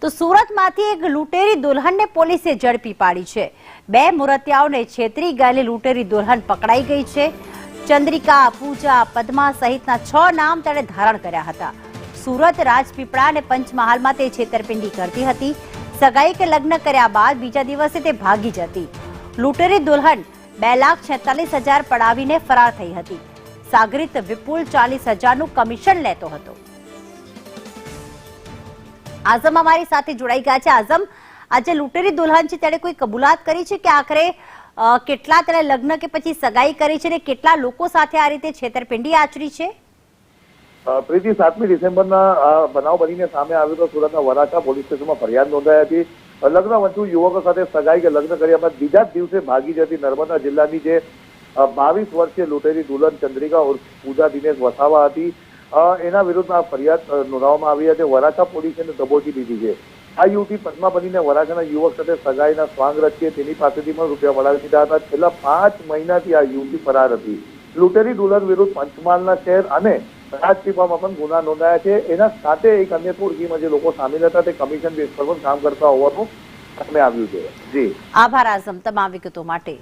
તો સુરતમાંથી એક લૂંટેરી દુલ્હનને પોલીસે ઝડપી પાડી છે। બે મુરતિયાઓને છેતરી ગયેલી લૂંટેરી દુલ્હન પકડાઈ ગઈ છે। ચંદ્રિકા, પૂજા, પદ્મા સહિતના 6 નામ તેણે ધારણ કર્યા હતા। સુરત, રાજપીપળા અને પંચમહાલમાં તે છેતરપિંડી કરતી હતી। સગાઈ કે લગ્ન કર્યા બાદ બીજા દિવસે તે ભાગી જતી। લૂંટેરી દુલ્હન 2,46,000 પડાવીને ફરાર થઈ હતી। સાગરીત વિપુલ 40,000નું કમિશન લેતો હતો। આઝમ અમારી સાથે જોડાઈ ગયા છે। આઝમ, આજે લૂંટેરી દુલ્હન છે તેણે કોઈ કબૂલાત કરી છે કે આખરે કેટલા તેણે લગ્ન કે પછી સગાઈ કરી છે અને કેટલા લોકો સાથે આ રીતે છેતરપિંડી આચરી છે? પ્રીતિ, 7મી ડિસેમ્બરના બનાવ બનીને સામે આવ્યો તો સુરતના વરાછા પોલીસ સ્ટેશનમાં ફરિયાદ નોંધાઈ હતી। લગ્ન વંચુ યુવકો સાથે સગાઈ કે લગ્ન કર્યા બાદ બીજા જ દિવસે ભાગી જતી નર્મદા જિલ્લાની જે 22 વર્ષીય લૂંટેરી દુલ્હન ચંદ્રિકા ઉર્ફ પૂજા દિનેશ વસાવા હતી, એના વિરુદ્ધમાં ફરિયાદ નોંધાવવામાં આવી હતી। વરાછા પોલીસે દબોચી લીધી છે। આ યુવતી પદ્મા બનીને વરાછાના યુવક સાથે સગાઈના સ્વાંગ રચીએ તેની પાસેથી પણ રૂપિયા પડાવી દીધા હતા। છેલ્લા 5 મહિનાથી આ યુવતી ફરાર હતી। લૂંટેરી દુલ્હન વિરુદ્ધ પંચમહાલના શહેર અને રાજપીપળામાં પણ ગુના નોંધાયા છે। એના સાથે એક અન્ય ટોળકીમાં જે લોકો સામેલ હતા તે કમિશન બેઝ પર પણ કામ કરતા હોવાનું સામે આવ્યું છે। જી, આભાર આઝમ તમામ વિગતો માટે।